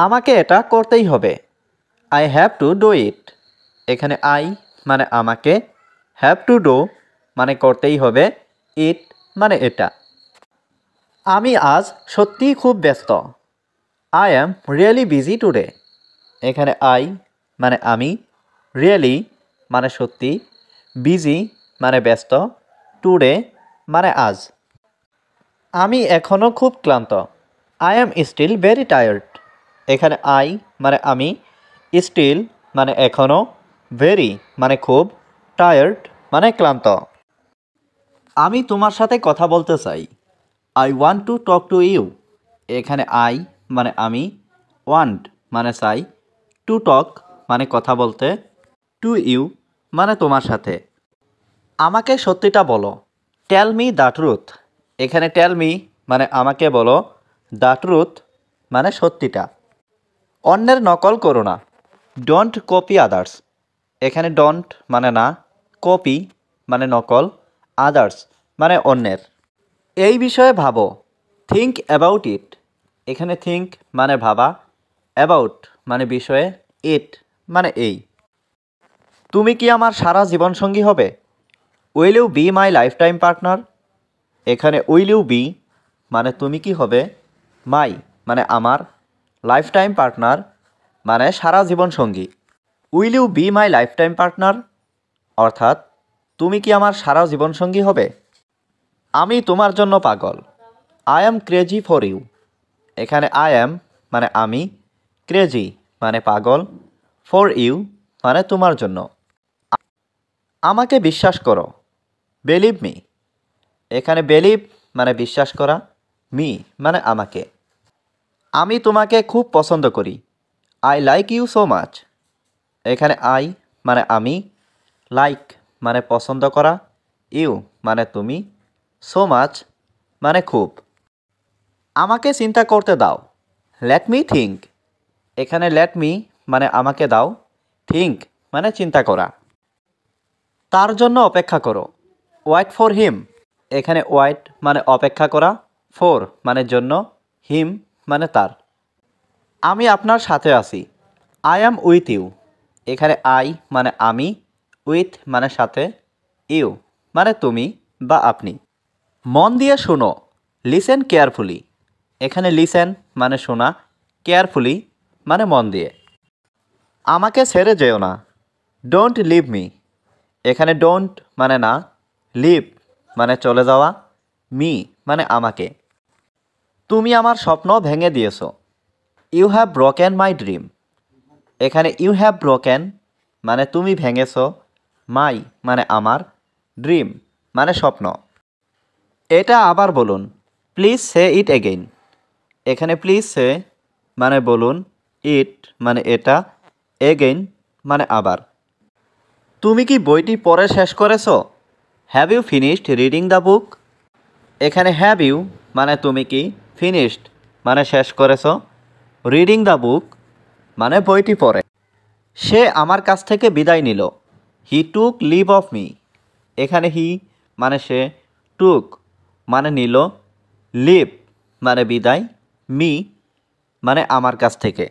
আমাকে এটা করতেই হবে। I have to do it. এখানে আই মানে আমাকে, হ্যাভ টু ডু মানে করতেই হবে, ইট মানে এটা। আমি আজ সত্যিই খুব ব্যস্ত। I am really busy today. এখানে আই মানে আমি, রিয়েলি মানে সত্যি, বিজি মানে ব্যস্ত, টুডে মানে আজ। আমি এখনও খুব ক্লান্ত। I am still very tired. এখানে আই মানে আমি, স্টিল মানে এখনও, ভেরি মানে খুব, টায়ার্ড মানে ক্লান্ত। আমি তোমার সাথে কথা বলতে চাই। I want to talk to you. এখানে আই মানে আমি, ওয়ান্ট মানে চাই, টু টক মানে কথা বলতে, টু ইউ মানে তোমার সাথে। আমাকে সত্যিটা বলো। Tell me the truth. এখানে টেল মি মানে আমাকে বলো, দ্য ট্রুথ মানে সত্যিটা। অন্যের নকল করো না। Don't copy others. এখানে ডোন্ট মানে না, কপি মানে নকল, আদার্স মানে অন্যের। এই বিষয়ে ভাবো। Think about it. এখানে থিঙ্ক মানে ভাবা, অ্যাবাউট মানে বিষয়ে, ইট মানে এই। তুমি কি আমার সারা জীবনসঙ্গী হবে? Will you be my life time partner? এখানে উইল ইউ বি মানে তুমি কি হবে, মাই মানে আমার, লাইফ টাইম পার্টনার মানে সারা জীবনসঙ্গী। Will you be my life time partner অর্থাৎ তুমি কি আমার সারা জীবনসঙ্গী হবে? আমি তোমার জন্য পাগল। I am crazy for you. এখানে আই অ্যাম মানে আমি, ক্রেজি মানে পাগল, ফর ইউ মানে তোমার জন্য। আমাকে বিশ্বাস করো। Believe me. এখানে বিলিভ মানে বিশ্বাস করা, মি মানে আমাকে। আমি তোমাকে খুব পছন্দ করি। I like you so much. এখানে আই মানে আমি, লাইক মানে পছন্দ করা, ইউ মানে তুমি, সো মাচ মানে খুব। আমাকে চিন্তা করতে দাও। Let me think. এখানে লেট মি মানে আমাকে দাও, থিঙ্ক মানে চিন্তা করা। তার জন্য অপেক্ষা করো। Wait for him. এখানে ওয়েট মানে অপেক্ষা করা, ফর মানে জন্য, হিম মানে তার। আমি আপনার সাথে আছি। I am with you. এখানে আই মানে আমি, উইথ মানে সাথে, ইউ মানে তুমি বা আপনি। মন দিয়ে শোনো। Listen carefully. এখানে লিসেন মানে শোনা, কেয়ারফুলি মানে মন দিয়ে। আমাকে ছেড়ে যেও না। Don't leave me. এখানে ডোন্ট মানে না, লিভ মানে চলে যাওয়া, মি মানে আমাকে। তুমি আমার স্বপ্ন ভেঙে দিয়েছো। You have broken my dream. এখানে ইউ হ্যাভ ব্রোকেন মানে তুমি ভেঙেছো, মাই মানে আমার, ড্রিম মানে স্বপ্ন। এটা আবার বলুন। Please say it again. এখানে প্লিজ সে মানে বলুন, ইট মানে এটা, এগেইন মানে আবার। তুমি কি বইটি পড়ে শেষ করেছো? Have you finished reading the book? এখানে হ্যাভ ইউ মানে তুমি কি, ফিনিশড মানে শেষ করেছো, রিডিং দ্য বুক মানে বইটি পড়ে। সে আমার কাছ থেকে বিদায় নিল। হি টুক লিভ অফ মি। এখানে হি মানে সে, টুক মানে নিল, লিভ মানে বিদায়, মি মানে আমার কাছ থেকে।